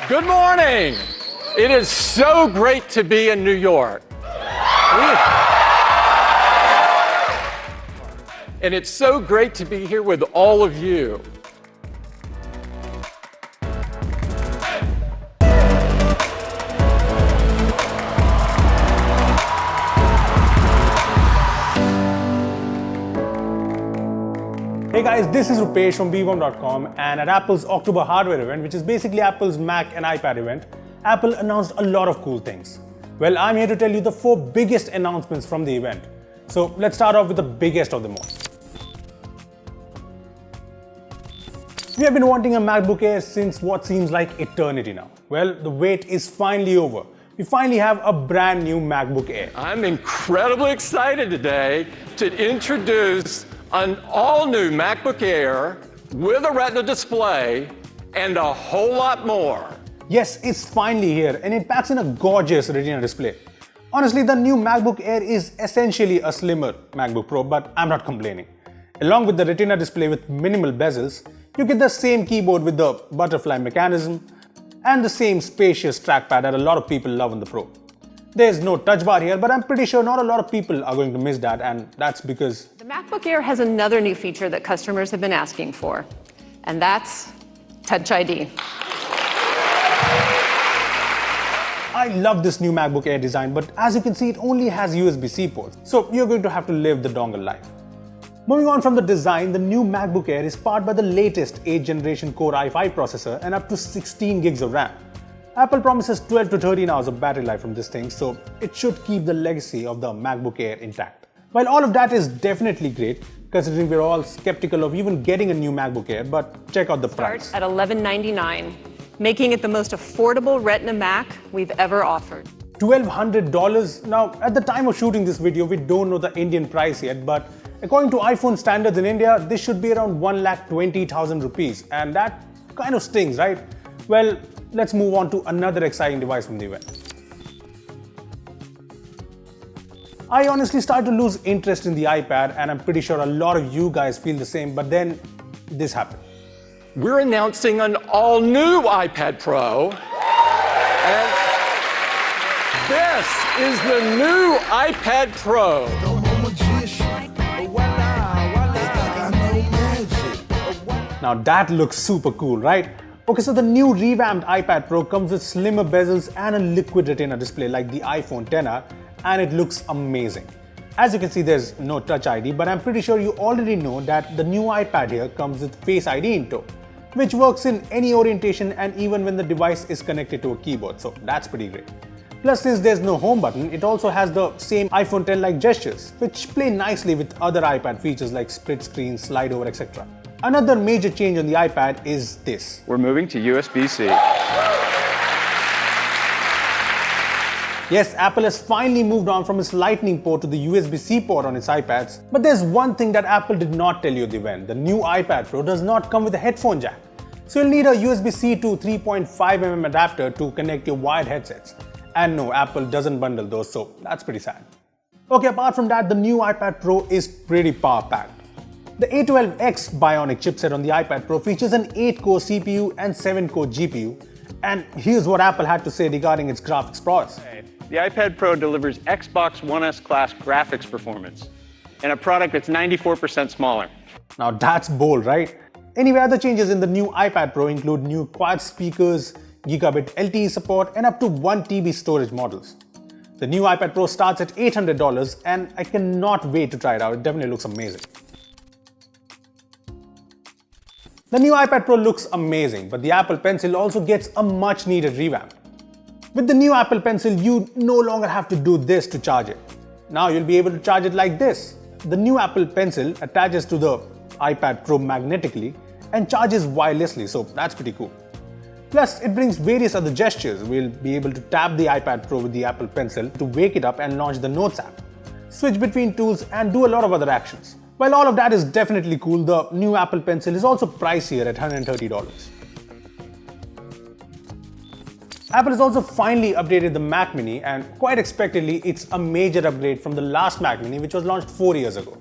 Good morning. It is so great to be in New York. And it's so great to be here with all of you. Hey guys, this is Rupesh from Beebom.com, and at Apple's October hardware event, which is basically Apple's Mac and iPad event, Apple announced a lot of cool things. Well, I'm here to tell you the 4 biggest announcements from the event. So let's start off with the biggest of them all. We have been wanting a MacBook Air since what seems like eternity now. Well, the wait is finally over. We finally have a brand new MacBook Air. I'm incredibly excited today to introduce an all-new MacBook Air with a Retina display and a whole lot more. Yes, it's finally here, and it packs in a gorgeous Retina display. Honestly, the new MacBook Air is essentially a slimmer MacBook Pro, but I'm not complaining. Along with the Retina display with minimal bezels, you get the same keyboard with the butterfly mechanism and the same spacious trackpad that a lot of people love on the Pro. There's no touch bar here, but I'm pretty sure not a lot of people are going to miss that, and that's because the MacBook Air has another new feature that customers have been asking for, and that's Touch ID. I love this new MacBook Air design, but as you can see, it only has USB-C ports, so you're going to have to live the dongle life. Moving on from the design, the new MacBook Air is powered by the latest 8th generation Core i5 processor and up to 16 gigs of RAM. Apple promises 12 to 13 hours of battery life from this thing, so it should keep the legacy of the MacBook Air intact. While all of that is definitely great, considering we're all skeptical of even getting a new MacBook Air, but check out the price. Starts at $1,199, making it the most affordable Retina Mac we've ever offered. $1,200? Now, at the time of shooting this video, we don't know the Indian price yet, but according to iPhone standards in India, this should be around 1,20,000 rupees, and that kind of stings, right? Well, let's move on to another exciting device from the event. I honestly started to lose interest in the iPad, and I'm pretty sure a lot of you guys feel the same, but then this happened. We're announcing an all-new iPad Pro, and this is the new iPad Pro. Now that looks super cool, right? Okay, so the new revamped iPad Pro comes with slimmer bezels and a liquid Retina display like the iPhone XR, and it looks amazing. As you can see, there's no Touch ID, but I'm pretty sure you already know that the new iPad here comes with Face ID in tow, which works in any orientation and even when the device is connected to a keyboard, so that's pretty great. Plus, since there's no home button, it also has the same iPhone X-like gestures, which play nicely with other iPad features like split screen, slide over, etc. Another major change on the iPad is this. We're moving to USB-C. Yes, Apple has finally moved on from its Lightning port to the USB-C port on its iPads. But there's one thing that Apple did not tell you at the event. The new iPad Pro does not come with a headphone jack. So you'll need a USB-C to 3.5mm adapter to connect your wired headsets. And no, Apple doesn't bundle those, so that's pretty sad. Okay, apart from that, the new iPad Pro is pretty power-packed. The A12X Bionic chipset on the iPad Pro features an 8-core CPU and 7-core GPU. And here's what Apple had to say regarding its graphics prowess. The iPad Pro delivers Xbox One S class graphics performance in a product that's 94% smaller. Now that's bold, right? Anyway, other changes in the new iPad Pro include new quad speakers, gigabit LTE support, and up to 1 TB storage models. The new iPad Pro starts at $800, and I cannot wait to try it out. It definitely looks amazing. The new iPad Pro looks amazing, but the Apple Pencil also gets a much needed revamp. With the new Apple Pencil, you no longer have to do this to charge it. Now you'll be able to charge it like this. The new Apple Pencil attaches to the iPad Pro magnetically and charges wirelessly, so that's pretty cool. Plus, it brings various other gestures. We'll be able to tap the iPad Pro with the Apple Pencil to wake it up and launch the Notes app, switch between tools, and do a lot of other actions. While all of that is definitely cool, the new Apple Pencil is also pricier at $130. Apple has also finally updated the Mac Mini, and quite expectedly, it's a major upgrade from the last Mac Mini, which was launched 4 years ago.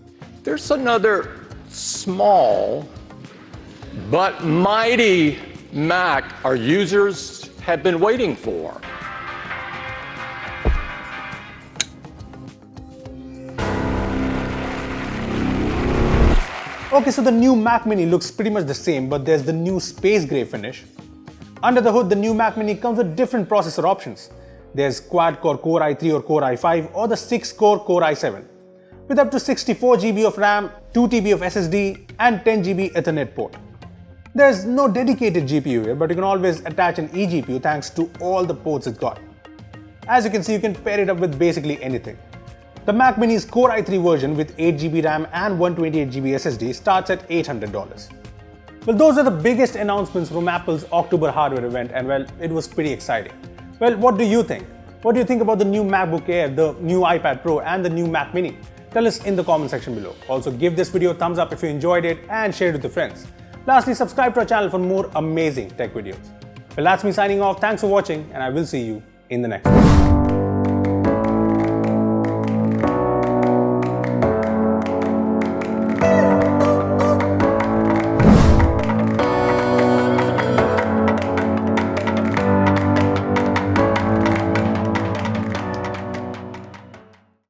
There's another small but mighty Mac our users have been waiting for. Okay, so the new Mac Mini looks pretty much the same, but there's the new space gray finish. Under the hood, the new Mac Mini comes with different processor options. There's quad-core Core i3 or Core i5 or the 6-core Core i7. With up to 64 GB of RAM, 2 TB of SSD and 10 GB Ethernet port. There's no dedicated GPU here, but you can always attach an eGPU thanks to all the ports it's got. As you can see, you can pair it up with basically anything. The Mac Mini's Core i3 version with 8 GB RAM and 128 GB SSD starts at $800. Well, those are the biggest announcements from Apple's October hardware event, and well, it was pretty exciting. Well, what do you think? What do you think about the new MacBook Air, the new iPad Pro and the new Mac Mini? Tell us in the comment section below. Also, give this video a thumbs up if you enjoyed it and share it with your friends. Lastly, subscribe to our channel for more amazing tech videos. Well, that's me signing off. Thanks for watching and I will see you in the next one.